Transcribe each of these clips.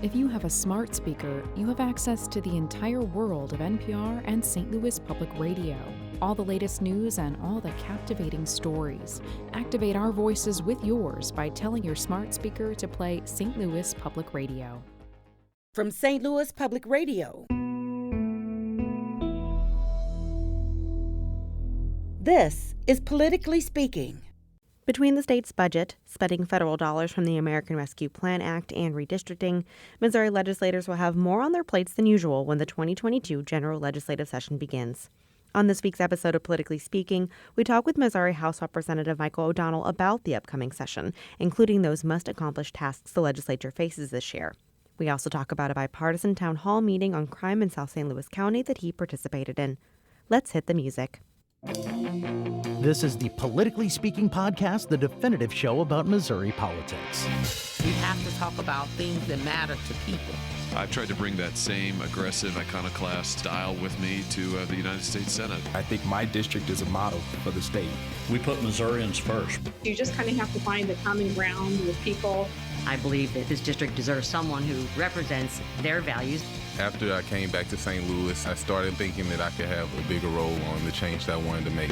If you have a smart speaker, you have access to the entire world of NPR and St. Louis Public Radio. All the latest news and all the captivating stories. Activate our voices with yours by telling your smart speaker to play St. Louis Public Radio. From St. Louis Public Radio, this is Politically Speaking. Between the state's budget, spending federal dollars from the American Rescue Plan Act, and redistricting, Missouri legislators will have more on their plates than usual when the 2022 general legislative session begins. On this week's episode of Politically Speaking, we talk with Missouri House Representative Michael O'Donnell about the upcoming session, including those must-accomplish tasks the legislature faces this year. We also talk about a bipartisan town hall meeting on crime in South St. Louis County that he participated in. Let's hit the music. This is the Politically Speaking podcast, the definitive show about Missouri politics. We have to talk about things that matter to people. I've tried to bring that same aggressive iconoclast style with me to the United States Senate. I think my district is a model for the state. We put Missourians first. You just kind of have to find the common ground with people. I believe that this district deserves someone who represents their values. After I came back to St. Louis, I started thinking that I could have a bigger role on the change that I wanted to make.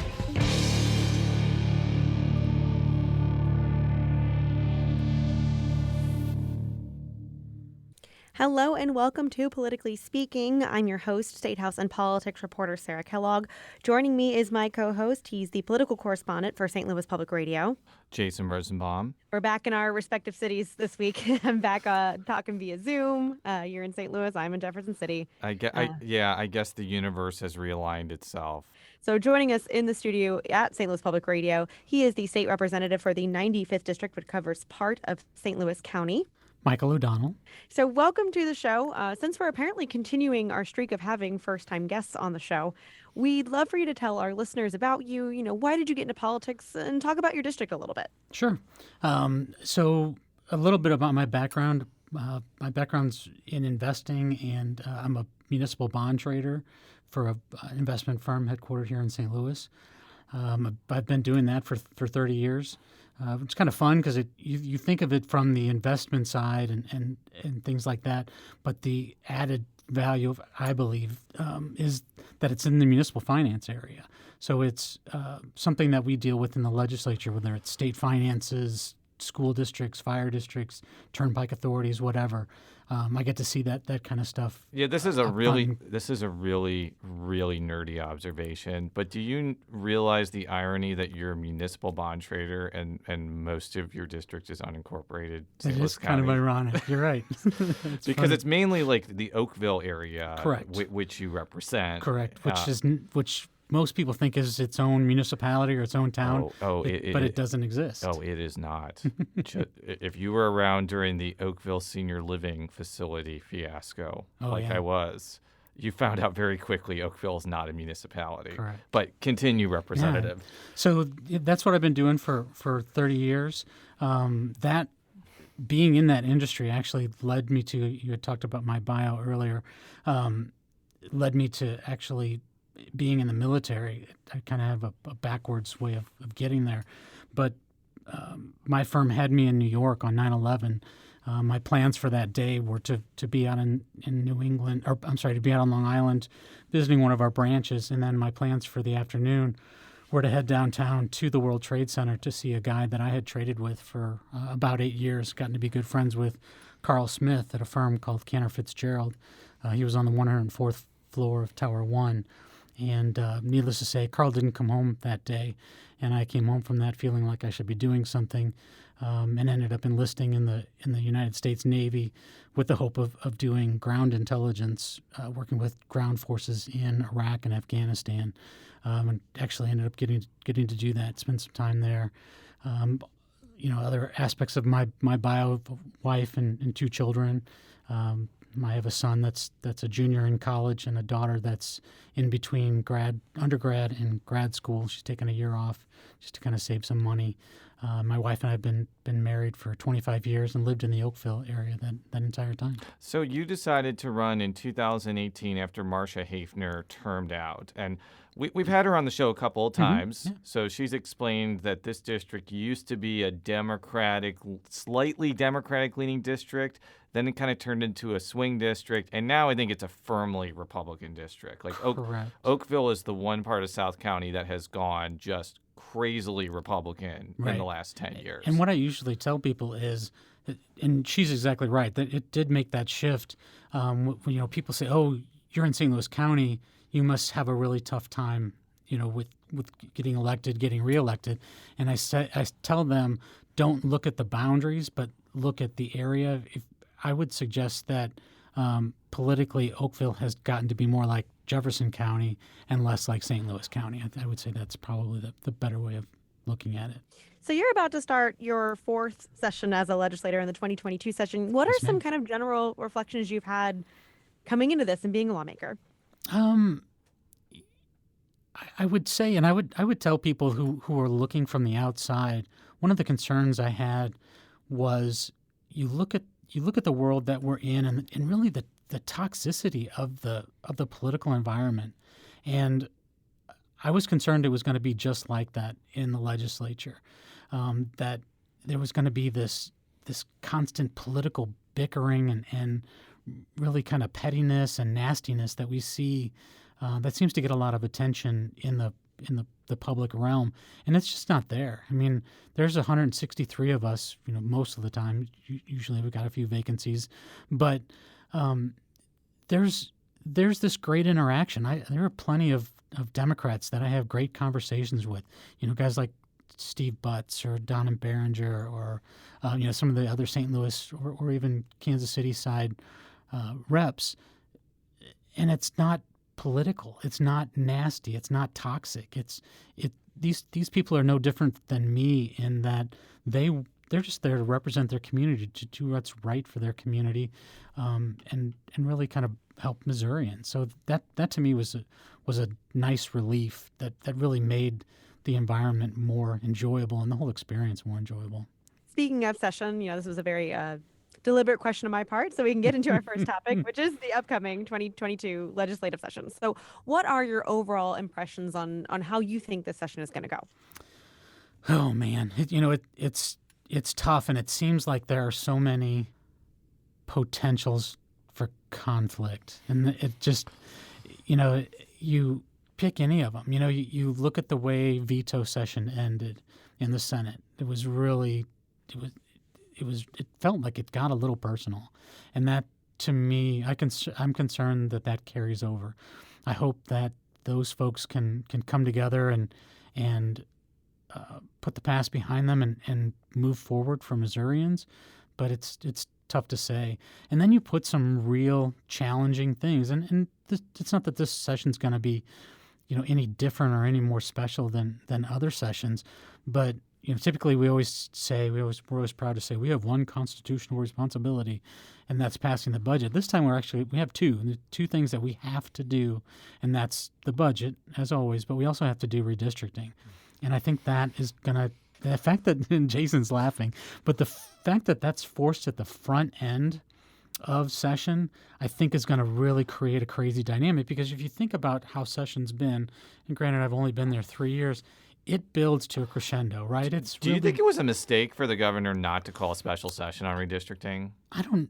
Hello and welcome to Politically Speaking. I'm your host, State House and Politics reporter Sarah Kellogg. Joining me is my co-host. He's the political correspondent for St. Louis Public Radio, Jason Rosenbaum. We're back in our respective cities this week. I'm back talking via Zoom. You're in St. Louis. I'm in Jefferson City. I guess the universe has realigned itself. So joining us in the studio at St. Louis Public Radio, he is the state representative for the 95th District, which covers part of St. Louis County, Michael O'Donnell. So welcome to the show. Since we're apparently continuing our streak of having first-time guests on the show, we'd love for you to tell our listeners about you. Why did you get into politics, and talk about your district a little bit. Sure. So a little bit about my background. My background's in investing, and I'm a municipal bond trader for an investment firm headquartered here in St. Louis. I've been doing that for 30 years. It's kind of fun because you think of it from the investment side and things like that, but the added value, I believe, is that it's in the municipal finance area. So it's something that we deal with in the legislature, whether it's state finances, school districts, fire districts, turnpike authorities, whatever. I get to see that kind of stuff. Yeah, this is a really nerdy observation. But do you realize the irony that you're a municipal bond trader and most of your district is unincorporated? It is kind of ironic. You're right. Because funny. It's mainly like the Oakville area, correct, which you represent. Correct, which most people think is its own municipality or its own town, but it doesn't exist. Oh, it is not. If you were around during the Oakville Senior Living Facility fiasco, I was, you found out very quickly Oakville is not a municipality. Correct. But continue, Representative. Yeah. So that's what I've been doing for 30 years. That being in that industry actually led me to, you had talked about my bio earlier, led me to actually being in the military. I kind of have a backwards way of getting there. But my firm had me in New York on 9/11. My plans for that day were to be out in New England, to be out on Long Island visiting one of our branches. And then my plans for the afternoon were to head downtown to the World Trade Center to see a guy that I had traded with for about 8 years, gotten to be good friends with, Carl Smith, at a firm called Cantor Fitzgerald. He was on the 104th floor of Tower 1. And needless to say, Carl didn't come home that day, and I came home from that feeling like I should be doing something, and ended up enlisting in the United States Navy with the hope of doing ground intelligence, working with ground forces in Iraq and Afghanistan, and actually ended up getting to do that, spend some time there. Other aspects of my bio, wife and 2 children. I have a son that's a junior in college and a daughter that's in between undergrad and grad school. She's taken a year off just to kind of save some money. My wife and I have been married for 25 years and lived in the Oakville area that entire time. So you decided to run in 2018 after Marcia Hafner termed out. And we've had her on the show a couple of times. Mm-hmm. Yeah. So she's explained that this district used to be a slightly Democratic-leaning district. Then it kind of turned into a swing district. And now I think it's a firmly Republican district. Like Oakville is the one part of South County that has gone just crazily Republican in the last 10 years. And what I usually tell people is, and she's exactly right, that it did make that shift. When, people say, "Oh, you're in St. Louis County, you must have a really tough time, with getting elected, getting reelected." And I tell them, don't look at the boundaries, but look at the area. I would suggest that politically, Oakville has gotten to be more like Jefferson County and less like St. Louis County. I would say that's probably the better way of looking at it. So you're about to start your fourth session as a legislator in the 2022 session. What are some kind of general reflections you've had coming into this and being a lawmaker? I would say, and I would tell people who are looking from the outside, one of the concerns I had was you look at the world that we're in and really the toxicity of the political environment. And I was concerned it was going to be just like that in the legislature, that there was going to be this constant political bickering and really kind of pettiness and nastiness that we see that seems to get a lot of attention in the public realm, and it's just not there. I mean, there's 163 of us, most of the time. Usually we've got a few vacancies, but there's this great interaction. There are plenty of Democrats that I have great conversations with, guys like Steve Butts or Don Berenger or some of the other St. Louis or even Kansas City side reps, and it's not political. It's not nasty. It's not toxic. These people are no different than me in that they're just there to represent their community, to do what's right for their community, and really kind of help Missourians. So that to me was a nice relief that really made the environment more enjoyable and the whole experience more enjoyable. Speaking of session, this was a very deliberate question on my part, so we can get into our first topic, which is the upcoming 2022 legislative session. So what are your overall impressions on how you think this session is going to go? Oh, man. It's tough, and it seems like there are so many potentials for conflict. And it just, you pick any of them. You look at the way veto session ended in the Senate. It was really, it felt like it got a little personal. And that, to me, I'm concerned that carries over. I hope that those folks can come together and put the past behind them and move forward for Missourians, but it's tough to say. And then you put some real challenging things, and it's not that this session's going to be, any different or any more special than other sessions, but typically we're always proud to say we have one constitutional responsibility, and that's passing the budget. This time we have two things that we have to do, and that's the budget as always, but we also have to do redistricting. And I think that is going to, the fact that, and Jason's laughing, but the fact that that's forced at the front end of session, I think is going to really create a crazy dynamic. Because if you think about how session's been, and granted I've only been there 3 years, it builds to a crescendo, right? Do you think it was a mistake for the governor not to call a special session on redistricting? I'm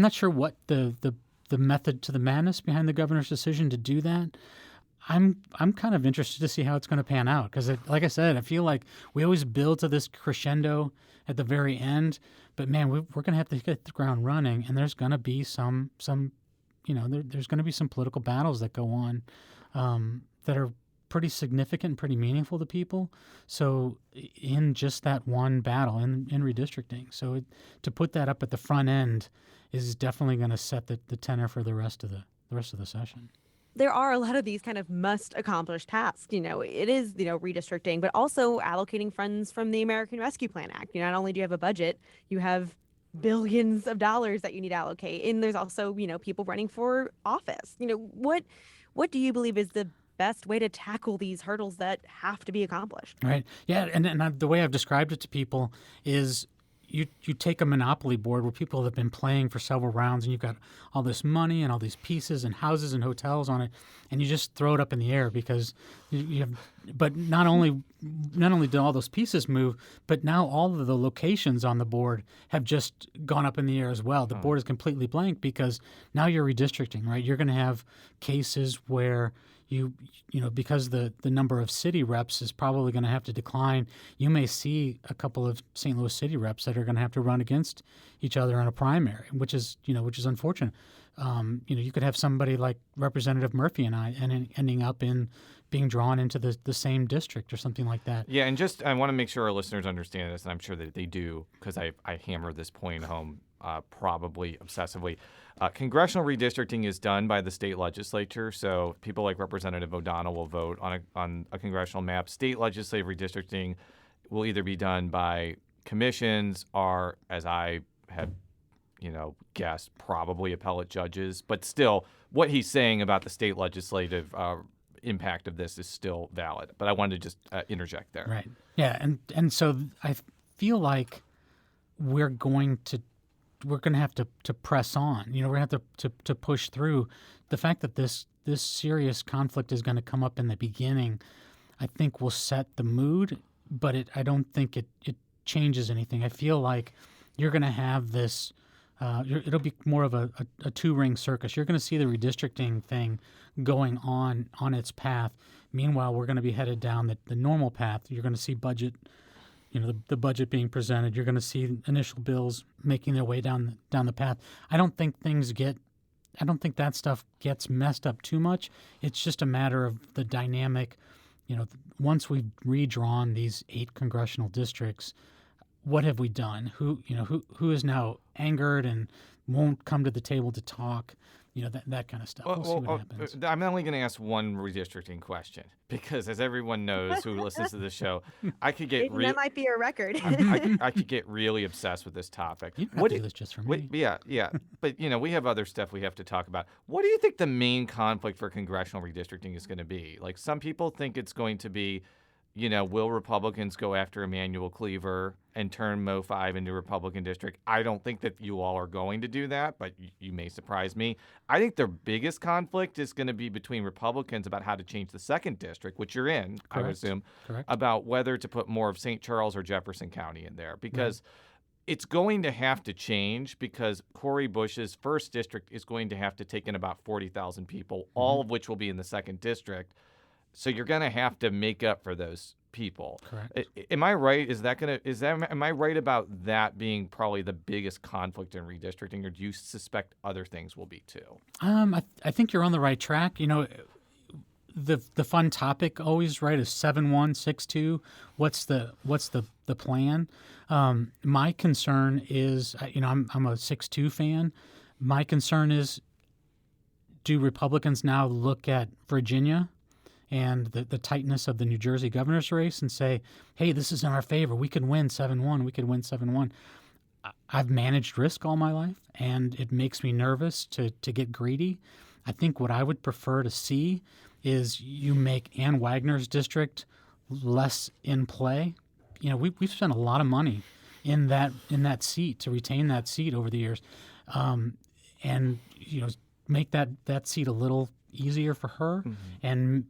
not sure what the method to the madness behind the governor's decision to do that. I'm kind of interested to see how it's going to pan out because, like I said, I feel like we always build to this crescendo at the very end. But man, we're going to have to get the ground running, and there's going to be some there's going to be some political battles that go on that are pretty significant, pretty meaningful to people. So in just that one battle in redistricting, so to put that up at the front end is definitely going to set the tenor for the rest of the session. There are a lot of these kind of must-accomplish tasks. It is, redistricting, but also allocating funds from the American Rescue Plan Act. Not only do you have a budget, you have billions of dollars that you need to allocate. And there's also, people running for office. What do you believe is the best way to tackle these hurdles that have to be accomplished. Right. Yeah. And the way I've described it to people is you take a monopoly board where people have been playing for several rounds, and you've got all this money and all these pieces and houses and hotels on it, and you just throw it up in the air because you have. But not only do all those pieces move, but now all of the locations on the board have just gone up in the air as well. The board is completely blank because now you're redistricting, right? You're going to have cases where you know, because the number of city reps is probably going to have to decline, you may see a couple of St. Louis city reps that are going to have to run against each other in a primary, which is unfortunate. You could have somebody like Representative Murphy and I ending up in being drawn into the same district or something like that. Yeah, and I want to make sure our listeners understand this, and I'm sure that they do because I hammer this point home probably obsessively. Congressional redistricting is done by the state legislature, so people like Representative O'Donnell will vote on a congressional map. State legislative redistricting will either be done by commissions or, as I have guessed, probably appellate judges. But still, what he's saying about the state legislative impact of this is still valid. But I wanted to just interject there. Right. Yeah, and so I feel like we're going to have to press on. We're going to have to push through. The fact that this serious conflict is going to come up in the beginning, I think will set the mood, but I don't think it changes anything. I feel like you're going to have this. It'll be more of a two-ring circus. You're going to see the redistricting thing going on its path. Meanwhile, we're going to be headed down the normal path. You're going to see budget. The budget being presented. You're going to see initial bills making their way down the path. I don't think that stuff gets messed up too much. It's just a matter of the dynamic. Once we've redrawn these 8 congressional districts, what have we done? Who is now angered and won't come to the table to talk? That kind of stuff. We'll see what happens. I'm only going to ask one redistricting question because, as everyone knows who listens to this show, I could get that might be a record. I could get really obsessed with this topic. You don't have to do this just for me. Yeah. But we have other stuff we have to talk about. What do you think the main conflict for congressional redistricting is going to be? Like, some people think it's going to be, will Republicans go after Emanuel Cleaver and turn Mo 5 into a Republican district? I don't think that you all are going to do that, but you may surprise me. I think their biggest conflict is going to be between Republicans about how to change the 2nd district, which you're in, Correct. I would assume, Correct. about whether to put more of St. Charles or Jefferson County in there. Because it's going to have to change because Cori Bush's 1st district is going to have to take in about 40,000 people, all of which will be in the 2nd district. So you're going to have to make up for those people. Correct. Am I right? Am I right about that being probably the biggest conflict in redistricting, or do you suspect other things will be too? I think you're on the right track. The fun topic always, right, is 7-1, 6-2. What's the plan? My concern is, I'm a 6-2 fan. My concern is, do Republicans now look at Virginia and the tightness of the New Jersey governor's race and say, hey, this is in our favor. We could win 7-1. We could win 7-1. I've managed risk all my life, and it makes me nervous to get greedy. I think what I would prefer to see is you make Ann Wagner's district less in play. We've spent a lot of money in that seat to retain that seat over the years, and make that seat a little easier for her. And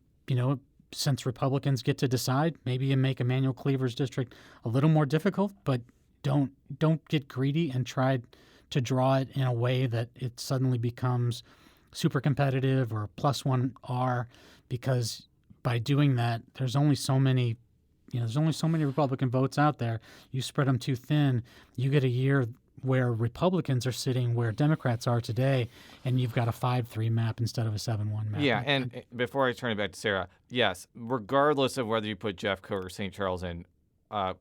since Republicans get to decide, maybe you make Emanuel Cleaver's district a little more difficult, but don't get greedy and try to draw it in a way that it suddenly becomes super competitive or +1R, because by doing that, there's only so many Republican votes out there. You spread them too thin, you get a year where Republicans are sitting where Democrats are today, and you've got a 5-3 map instead of a 7-1 map. Yeah, and before I turn it back to Sarah, yes, regardless of whether you put Jeffco or St. Charles in,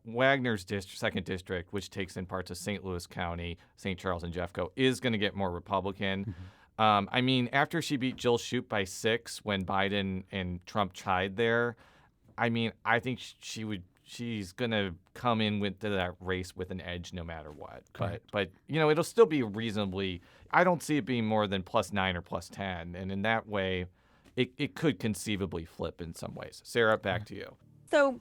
Wagner's 2nd district, which takes in parts of St. Louis County, St. Charles, and Jeffco, is going to get more Republican. After she beat Jill Shoup by 6 when Biden and Trump tied there, I think she's going to come in with that race with an edge no matter what. But it'll still be reasonably – I don't see it being more than +9 or +10. And in that way, it could conceivably flip in some ways. Sarah, back to you. So,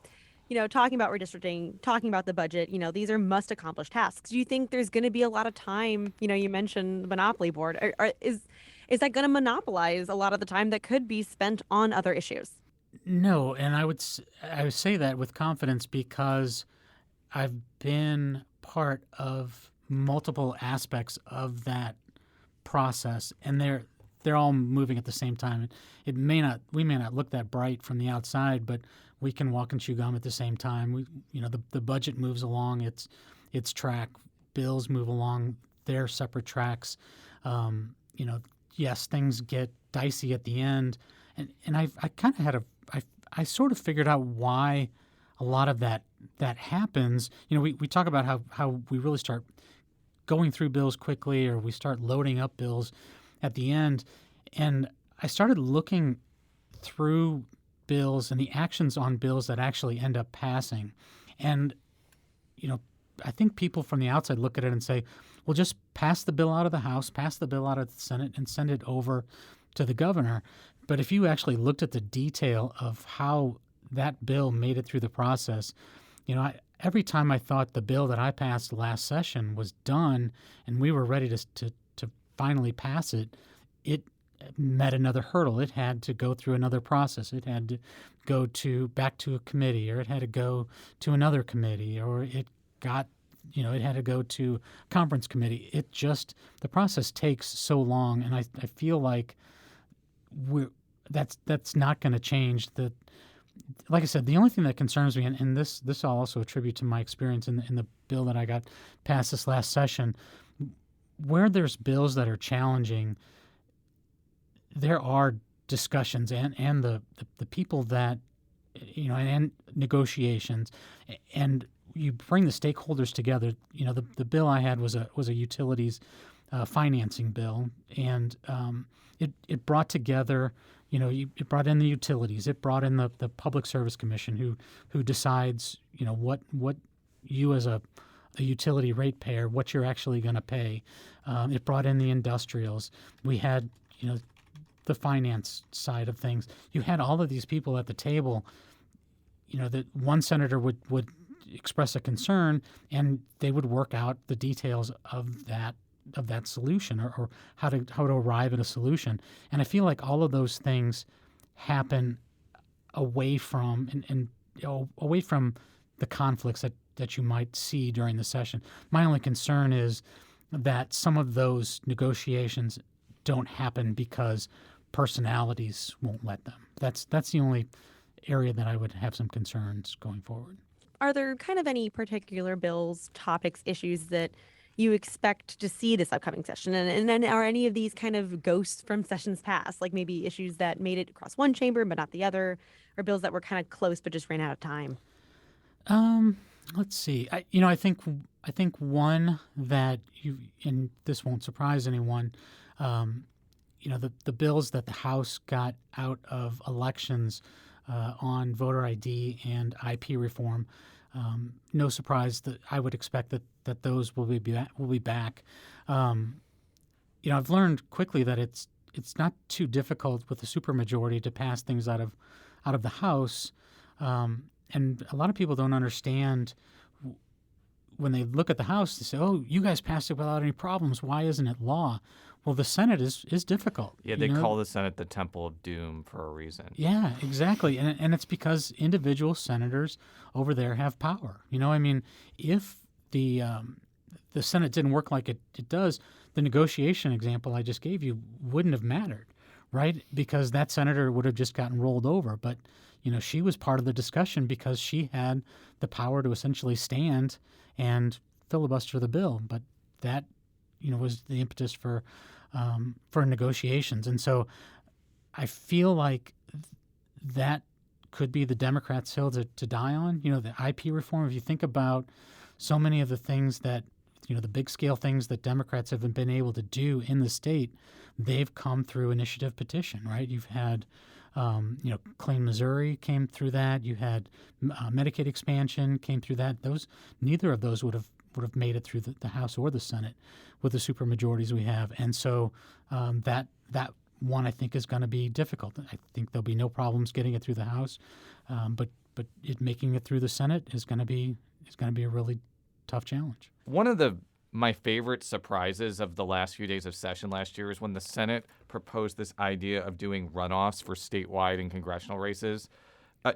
talking about redistricting, talking about the budget, these are must-accomplish tasks. Do you think there's going to be a lot of time? You mentioned the Monopoly Board. Is that going to monopolize a lot of the time that could be spent on other issues? No, and I would say that with confidence because I've been part of multiple aspects of that process, and they're all moving at the same time. We may not look that bright from the outside, but we can walk and chew gum at the same time. The budget moves along its track. Bills move along their separate tracks. Yes, things get dicey at the end, and I kind of had I sort of figured out why a lot of that happens. We talk about how we really start going through bills quickly, or we start loading up bills at the end. And I started looking through bills and the actions on bills that actually end up passing. And, I think people from the outside look at it and say, well, just pass the bill out of the House, pass the bill out of the Senate, and send it over to the governor. But if you actually looked at the detail of how that bill made it through the process, every time I thought the bill that I passed last session was done and we were ready to finally pass it, it met another hurdle. It had to go through another process. It had to go back to a committee, or it had to go to another committee, or it had to go to conference committee. The process takes so long, and I feel like that's not going to change. Like I said, the only thing that concerns me, and this I'll also attribute to my experience in the bill that I got passed this last session, where there's bills that are challenging, there are discussions and the people that, and negotiations, and you bring the stakeholders together. The bill I had was a utilities financing bill, and it brought together, it brought in the utilities, it brought in the Public Service Commission who decides, what you as a utility ratepayer, what you're actually going to pay. It brought in the industrials. We had, the finance side of things. You had all of these people at the table, that one senator would express a concern, and they would work out the details of that solution, or how to arrive at a solution. And I feel like all of those things happen away from away from the conflicts that you might see during the session. My only concern is that some of those negotiations don't happen because personalities won't let them. That's the only area that I would have some concerns going forward. Are there kind of any particular bills, topics, issues that you expect to see this upcoming session? And then are any of these kind of ghosts from sessions past, like maybe issues that made it across one chamber but not the other, or bills that were kind of close but just ran out of time? Let's see. I think one that and this won't surprise anyone, the bills that the House got out of elections on voter ID and IP reform. No surprise that I would expect that those will be back. I've learned quickly that it's not too difficult with a supermajority to pass things out of the House, and a lot of people don't understand. When they look at the House, they say, "Oh, you guys passed it without any problems. Why isn't it law?" Well, the Senate is difficult. Yeah, they call the Senate the Temple of Doom for a reason. Yeah, exactly. And it's because individual senators over there have power. If the Senate didn't work like it does, the negotiation example I just gave you wouldn't have mattered, right? Because that senator would have just gotten rolled over. But, she was part of the discussion because she had the power to essentially stand and filibuster the bill. But that, was the impetus for negotiations. And so I feel like that could be the Democrats' hill to die on. The IP reform, if you think about so many of the things that, the big scale things that Democrats haven't been able to do in the state, they've come through initiative petition, right? You've had, Clean Missouri came through that. You had Medicaid expansion came through that. Neither of those would have made it through the House or the Senate with the supermajorities we have. And so that one I think is going to be difficult. I think there'll be no problems getting it through the House, but making it through the Senate is going to be a really tough challenge. One of my favorite surprises of the last few days of session last year is when the Senate proposed this idea of doing runoffs for statewide and congressional races.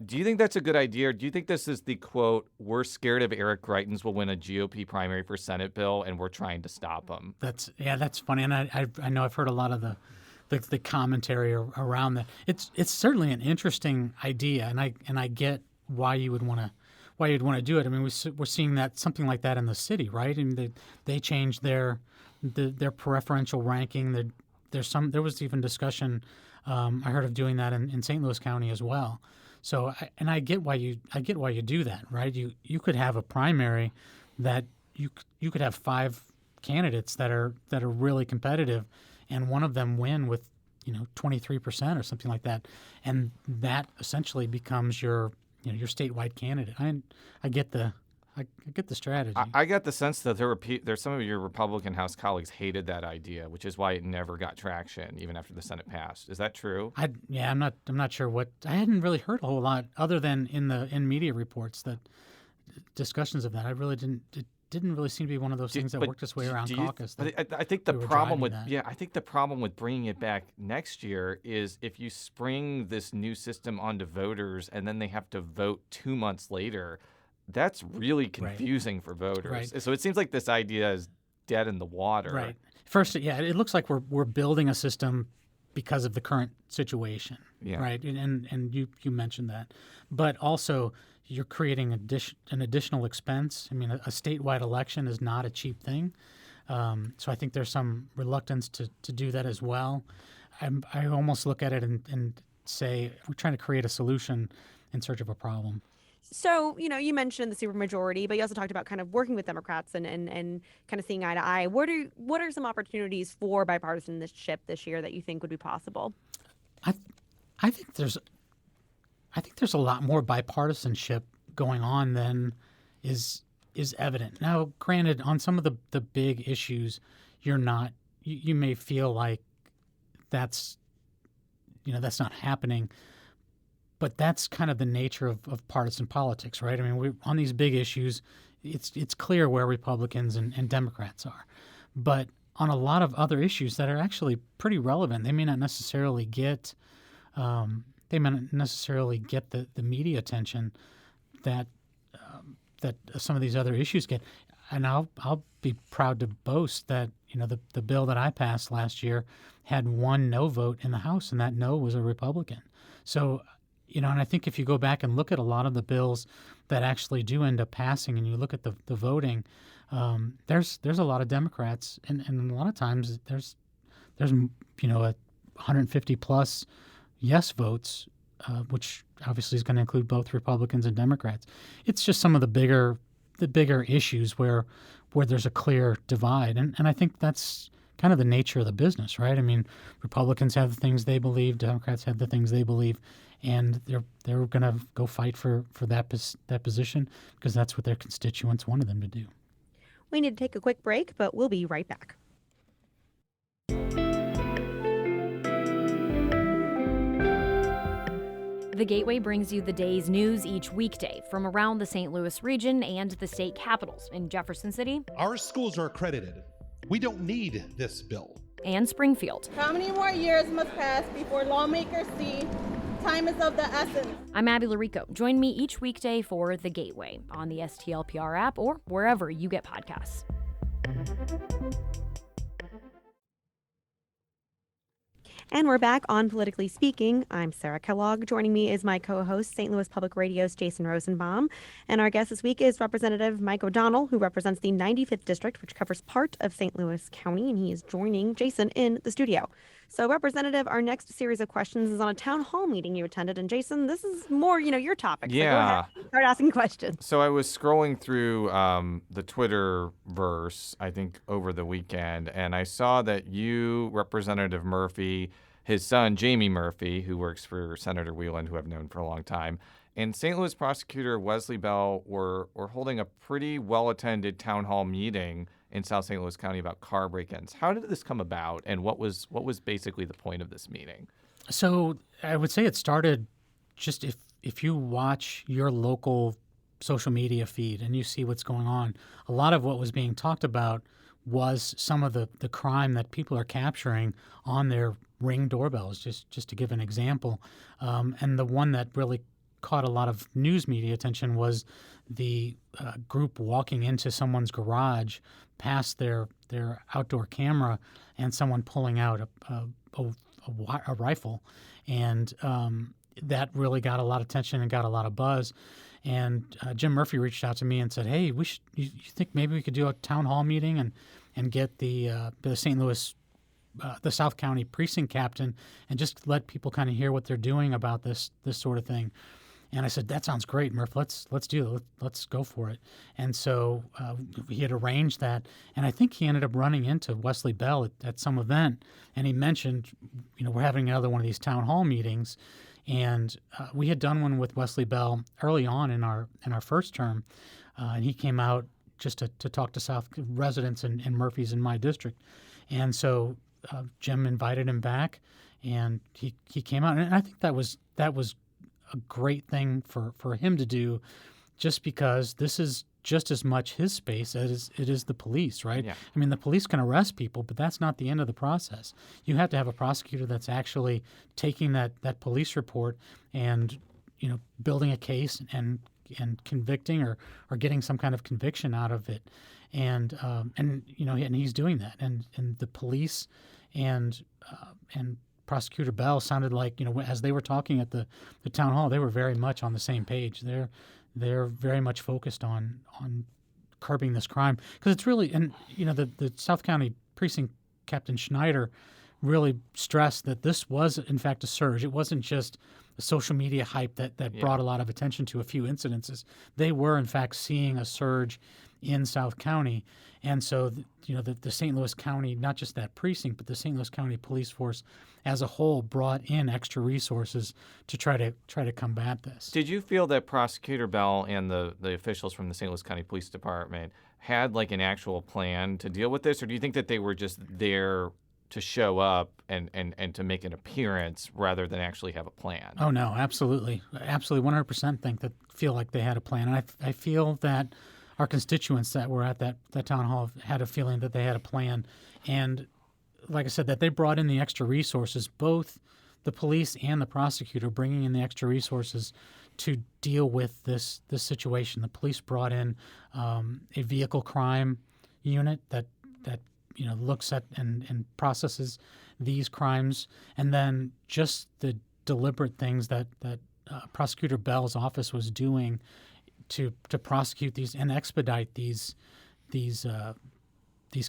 Do you think that's a good idea? Or do you think this is the, quote, we're scared of Eric Greitens will win a GOP primary for Senate bill and we're trying to stop him? That's funny. And I know I've heard a lot of the commentary around that. It's certainly an interesting idea, and I get why you'd want to do it. I mean, we're seeing that something like that in the city, right? And they changed their preferential ranking. There was even discussion I heard of doing that in St. Louis County as well. So I get why you do that, right? You could have a primary that you could have 5 candidates that are really competitive, and one of them win with 23% or something like that, and that essentially becomes your statewide candidate. I get the strategy. I got the sense that there's some of your Republican House colleagues hated that idea, which is why it never got traction even after the Senate passed. Is that true? I'm not sure what. I hadn't really heard a whole lot other than in media reports that discussions of that. It didn't really seem to be one of those things that worked its way around caucus. I think the problem with bringing it back next year is if you spring this new system onto voters and then they have to vote 2 months later. That's really confusing for voters. Right. So it seems like this idea is dead in the water. Right. First, it looks like we're building a system because of the current situation. Yeah. Right. And you mentioned that, but also you're creating an additional expense. I mean, a statewide election is not a cheap thing. So I think there's some reluctance to do that as well. I almost look at it and say we're trying to create a solution in search of a problem. So, you mentioned the supermajority, but you also talked about kind of working with Democrats and kind of seeing eye to eye. What are some opportunities for bipartisanship this year that you think would be possible? I think there's a lot more bipartisanship going on than is evident. Now, granted, on some of the big issues, you may feel like that's not happening. But that's kind of the nature of partisan politics, right? I mean, on these big issues, it's clear where Republicans and Democrats are. But on a lot of other issues that are actually pretty relevant, they may not necessarily get the media attention that some of these other issues get. And I'll be proud to boast that the bill that I passed last year had 1 no vote in the House, and that no was a Republican. So. And I think if you go back and look at a lot of the bills that actually do end up passing, and you look at the voting, there's a lot of Democrats, and a lot of times there's 150 plus yes votes, which obviously is going to include both Republicans and Democrats. It's just some of the bigger issues where there's a clear divide, and I think that's kind of the nature of the business, right? I mean, Republicans have the things they believe, Democrats have the things they believe. And they're going to go fight for that position because that's what their constituents wanted them to do. We need to take a quick break, but we'll be right back. The Gateway brings you the day's news each weekday from around the St. Louis region and the state capitals in Jefferson City. Our schools are accredited. We don't need this bill. And Springfield. How many more years must pass before lawmakers see time is of the essence? I'm Abby Larico. Join me each weekday for The Gateway on the STLPR app or wherever you get podcasts. And we're back on Politically Speaking. I'm Sarah Kellogg. Joining me is my co-host, St. Louis Public Radio's Jason Rosenbaum. And our guest this week is Representative Mike O'Donnell, who represents the 95th District, which covers part of St. Louis County. And he is joining Jason in the studio. So, Representative, our next series of questions is on a town hall meeting you attended. And Jason, this is more, your topic. So yeah. Go ahead. Start asking questions. So I was scrolling through the Twitterverse, I think, over the weekend, and I saw that you, Representative Murphy, his son, Jamie Murphy, who works for Senator Wheeland, who I've known for a long time, and St. Louis prosecutor Wesley Bell were holding a pretty well-attended town hall meeting in South St. Louis County about car break-ins. How did this come about, and what was basically the point of this meeting? So I would say it started just if you watch your local social media feed and you see what's going on, a lot of what was being talked about was some of the crime that people are capturing on their Ring doorbells, just to give an example. And the one that really caught a lot of news media attention was the group walking into someone's garage past their outdoor camera and someone pulling out a rifle. And that really got a lot of attention and got a lot of buzz. And Jim Murphy reached out to me and said, "Hey, you think maybe we could do a town hall meeting and get the St. Louis, the South County precinct captain, and just let people kind of hear what they're doing about this sort of thing." And I said, "That sounds great, Murph. Let's do it. Let's go for it." And so he had arranged that, and I think he ended up running into Wesley Bell at some event, and he mentioned, we're having another one of these town hall meetings. And we had done one with Wesley Bell early on in our first term, and he came out just to talk to South residents in Murphy's in my district. And so Jim invited him back, and he came out. And I think that was a great thing for him to do, just because this is just as much his space as it is the police, right? Yeah. I mean, the police can arrest people, but that's not the end of the process. You have to have a prosecutor that's actually taking that police report and, building a case and convicting or getting some kind of conviction out of it. And he's doing that. And the police and Prosecutor Bell sounded like, as they were talking at the town hall, they were very much on the same page. They're very much focused on curbing this crime, because it's really, and the South County precinct captain Schneider really stressed that this was in fact a surge. It wasn't just a social media hype that brought a lot of attention to a few incidences. They were in fact seeing a surge in South County, and so the St. Louis County, not just that precinct, but the St. Louis County police force as a whole brought in extra resources to try to combat this. Did you feel that Prosecutor Bell and the officials from the St. Louis County Police Department had like an actual plan to deal with this, or do you think that they were just there to show up and to make an appearance rather than actually have a plan? Oh no, absolutely, 100% feel like they had a plan, and I feel that our constituents that were at that town hall had a feeling that they had a plan. And like I said, that they brought in the extra resources, both the police and the prosecutor bringing in the extra resources to deal with this situation. The police brought in a vehicle crime unit that looks at and processes these crimes, and then just the deliberate things that Prosecutor Bell's office was doing to prosecute these and expedite these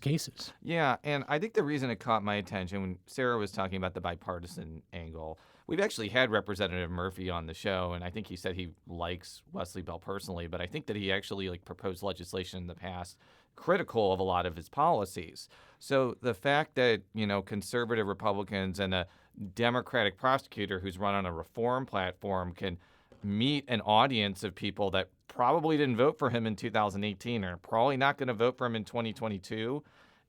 cases. Yeah, and I think the reason it caught my attention when Sarah was talking about the bipartisan angle, we've actually had Representative Murphy on the show, and I think he said he likes Wesley Bell personally, but I think that he actually proposed legislation in the past critical of a lot of his policies. So the fact that, conservative Republicans and a Democratic prosecutor who's run on a reform platform can meet an audience of people that probably didn't vote for him in 2018 or probably not going to vote for him in 2022,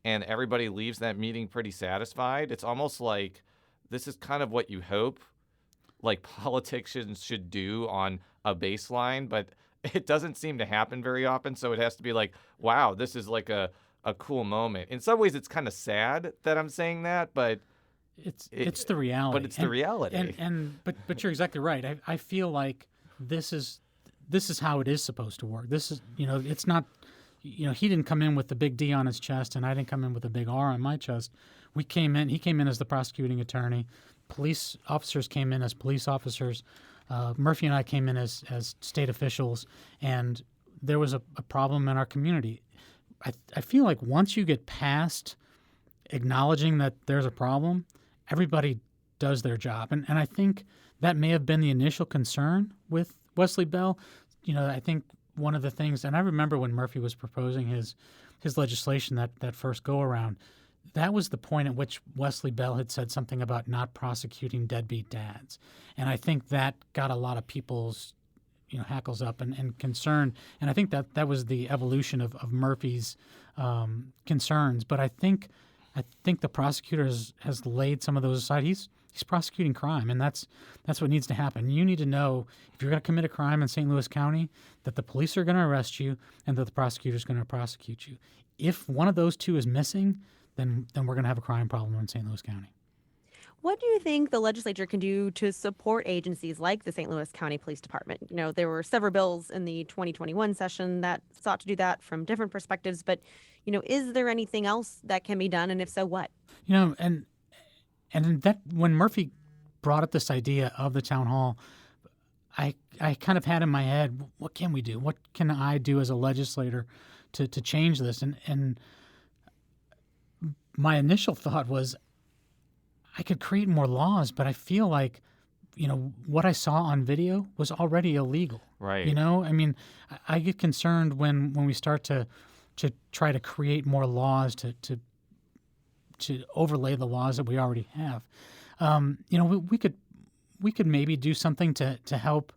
and everybody leaves that meeting pretty satisfied. It's almost like this is kind of what you hope politicians should do on a baseline, but it doesn't seem to happen very often, so it has to be wow, this is a cool moment. In some ways, it's kind of sad that I'm saying that, but it's the reality. But it's the reality. But you're exactly right. I feel like this is how it is supposed to work. This is it's not he didn't come in with the big D on his chest, and I didn't come in with a big R on my chest. He came in as the prosecuting attorney. Police officers came in as police officers. Murphy and I came in as state officials, and there was a problem in our community. I feel like once you get past acknowledging that there's a problem, everybody does their job. And I think that may have been the initial concern with Wesley Bell. I think one of the things, and I remember when Murphy was proposing his legislation that first go-around, that was the point at which Wesley Bell had said something about not prosecuting deadbeat dads. And I think that got a lot of people's hackles up and concern. And I think that was the evolution of Murphy's concerns. But I think the prosecutor has laid some of those aside. He's prosecuting crime, and that's what needs to happen. You need to know if you're going to commit a crime in St. Louis County that the police are going to arrest you and that the prosecutor is going to prosecute you. If one of those two is missing, then we're going to have a crime problem in St. Louis County. What do you think the legislature can do to support agencies like the St. Louis County Police Department? There were several bills in the 2021 session that sought to do that from different perspectives, but, is there anything else that can be done, and if so, what? And that when Murphy brought up this idea of the town hall, I kind of had in my head, what can we do? What can I do as a legislator to change this? And my initial thought was I could create more laws, but I feel like, what I saw on video was already illegal. Right. I get concerned when we start to try to create more laws to overlay the laws that we already have. We could maybe do something to help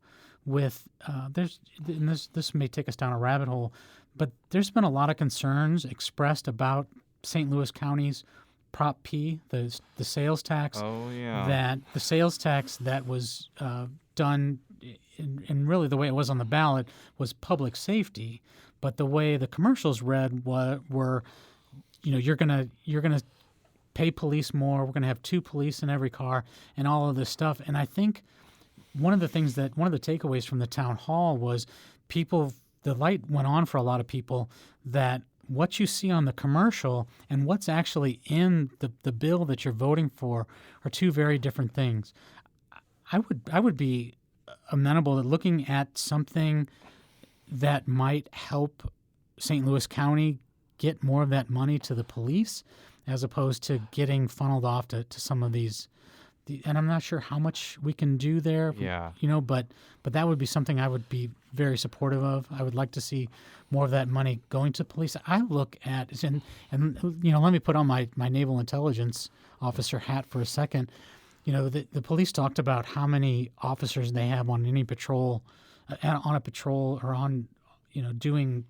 with this may take us down a rabbit hole, but there's been a lot of concerns expressed about St. Louis County's Prop P, the sales tax. Oh, yeah. That the sales tax that was done, and really the way it was on the ballot was public safety, but the way the commercials read were you're gonna pay police more. We're gonna have 2 police in every car, and all of this stuff. And I think one of the takeaways from the town hall was the light went on for a lot of people that what you see on the commercial and what's actually in the bill that you're voting for are 2 very different things. I would be amenable to looking at something that might help St. Louis County get more of that money to the police as opposed to getting funneled off to some of these. And I'm not sure how much we can do there. Yeah. But that would be something I would be very supportive of. I would like to see more of that money going to police. I look at and let me put on my naval intelligence officer hat for a second. The police talked about how many officers they have on any patrol, on a patrol or on doing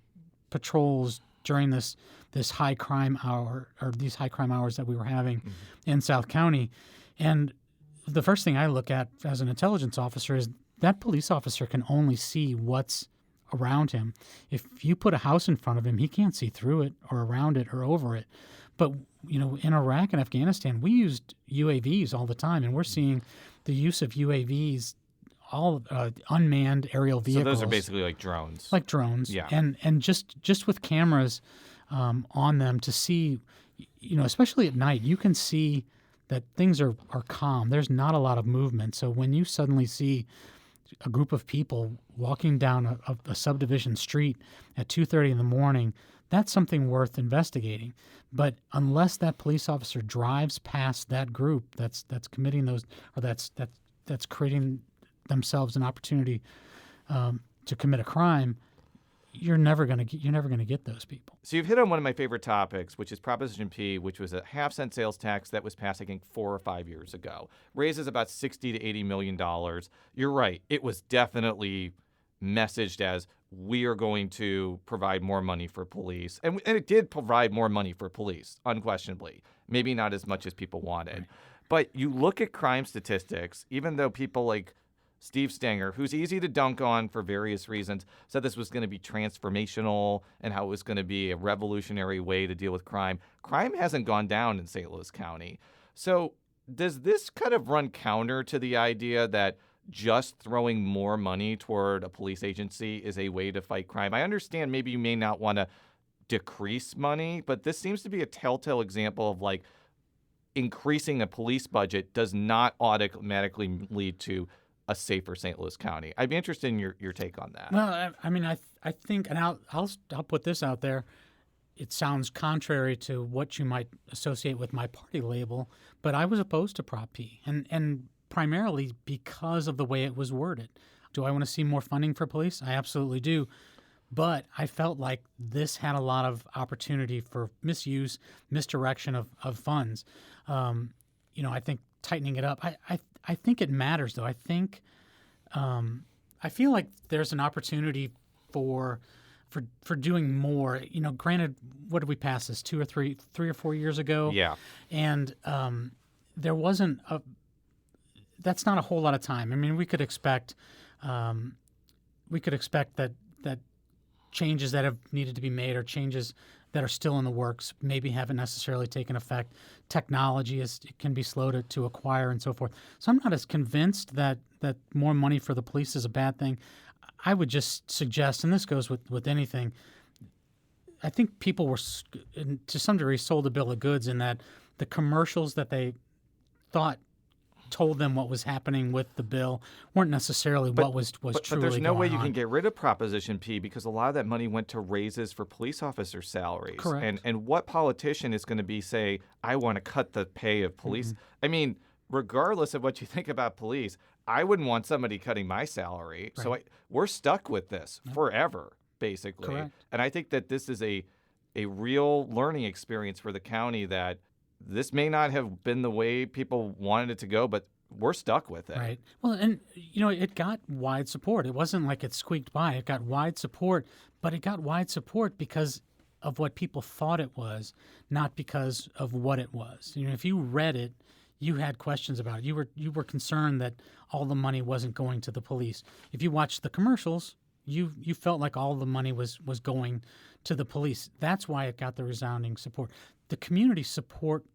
patrols during this high crime hour or these high crime hours that we were having in South County. And the first thing I look at as an intelligence officer is that police officer can only see what's around him. If you put a house in front of him, he can't see through it or around it or over it. But, in Iraq and Afghanistan, we used UAVs all the time, and we're seeing the use of UAVs, all unmanned aerial vehicles. So those are basically like drones. Like drones. Yeah. And just with cameras on them to see, especially at night, you can see that things are calm. There's not a lot of movement. So when you suddenly see a group of people walking down a subdivision street at 2:30 in the morning, that's something worth investigating. But unless that police officer drives past that group that's committing those, or that's creating themselves an opportunity to commit a crime, you're never going to get those people. So you've hit on one of my favorite topics, which is Proposition P, which was a half-cent sales tax that was passed, I think, 4 or 5 years ago. Raises about $60 to $80 million. You're right. It was definitely messaged as we are going to provide more money for police. And it did provide more money for police, unquestionably. Maybe not as much as people wanted. Right. But you look at crime statistics, even though people like Steve Stenger, who's easy to dunk on for various reasons, said this was going to be transformational and how it was going to be a revolutionary way to deal with crime. Crime hasn't gone down in St. Louis County. So does this kind of run counter to the idea that just throwing more money toward a police agency is a way to fight crime? I understand maybe you may not want to decrease money, but this seems to be a telltale example of like increasing a police budget does not automatically lead to a safer St. Louis County. I'd be interested in your take on that. Well, I think, and I'll put this out there. It sounds contrary to what you might associate with my party label, but I was opposed to Prop P, and primarily because of the way it was worded. Do I want to see more funding for police? I absolutely do. But I felt like this had a lot of opportunity for misuse, misdirection of funds. I think tightening it up. I think it matters, though. I I feel like there's an opportunity for doing more. Granted, what did we pass this 3 or 4 years ago? Yeah. And there wasn't that's not a whole lot of time. I mean, we could expect that changes that have needed to be made or changes that are still in the works maybe haven't necessarily taken effect. Technology it can be slow to acquire and so forth. So I'm not as convinced that more money for the police is a bad thing. I would just suggest, and this goes with anything, I think people were, to some degree, sold a bill of goods in that the commercials that they thought told them what was happening with the bill weren't necessarily what was truly But there's no way you on. can get rid of Proposition P because a lot of that money went to raises for police officer salaries. Correct. And what politician is going to say, I want to cut the pay of police? I mean, regardless of what you think about police, I wouldn't want somebody cutting my salary. Right. So we're stuck with this forever, basically. Correct. And I think that this is a real learning experience for the county that this may not have been the way people wanted it to go, but we're stuck with it. Right. Well, and, it got wide support. It wasn't like it squeaked by. It got wide support, but it got wide support because of what people thought it was, not because of what it was. If you read it, you had questions about it. You were concerned that all the money wasn't going to the police. If you watched the commercials, you felt like all the money was going to the police. That's why it got the resounding support. The community support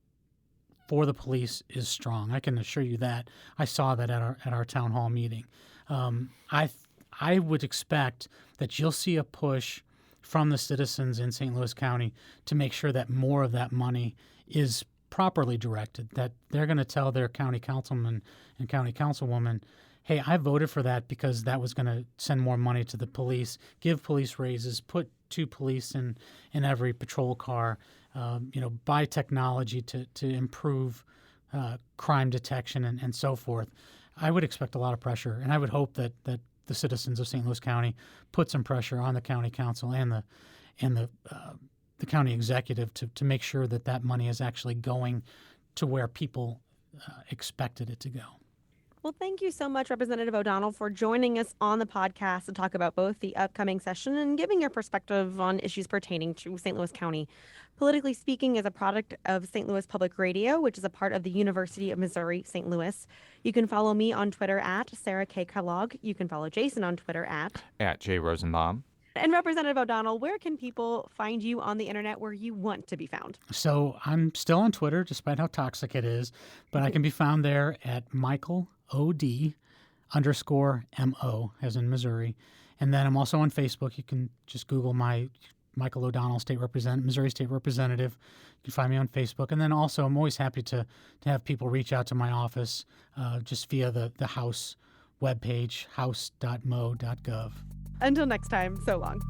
for the police is strong. I can assure you that. I saw that at our town hall meeting. I would expect that you'll see a push from the citizens in St. Louis County to make sure that more of that money is properly directed, that they're going to tell their county councilman and county councilwoman, hey, I voted for that because that was going to send more money to the police, give police raises, put 2 police in every patrol car, buy technology to improve crime detection and so forth. I would expect a lot of pressure, and I would hope that the citizens of St. Louis County put some pressure on the county council and the county executive to make sure that money is actually going to where people expected it to go. Well, thank you so much, Representative O'Donnell, for joining us on the podcast to talk about both the upcoming session and giving your perspective on issues pertaining to St. Louis County. Politically Speaking is a product of St. Louis Public Radio, which is a part of the University of Missouri, St. Louis. You can follow me on Twitter at Sarah K. Kellogg. You can follow Jason on Twitter at J. Rosenbaum. And Representative O'Donnell, where can people find you on the internet where you want to be found? So I'm still on Twitter, despite how toxic it is, but I can be found there at Michael OD _MO, as in Missouri. And then I'm also on Facebook. You can just Google my Michael O'Donnell, Missouri State Representative. You can find me on Facebook. And then also I'm always happy to have people reach out to my office just via the House webpage, house.mo.gov. Until next time, so long.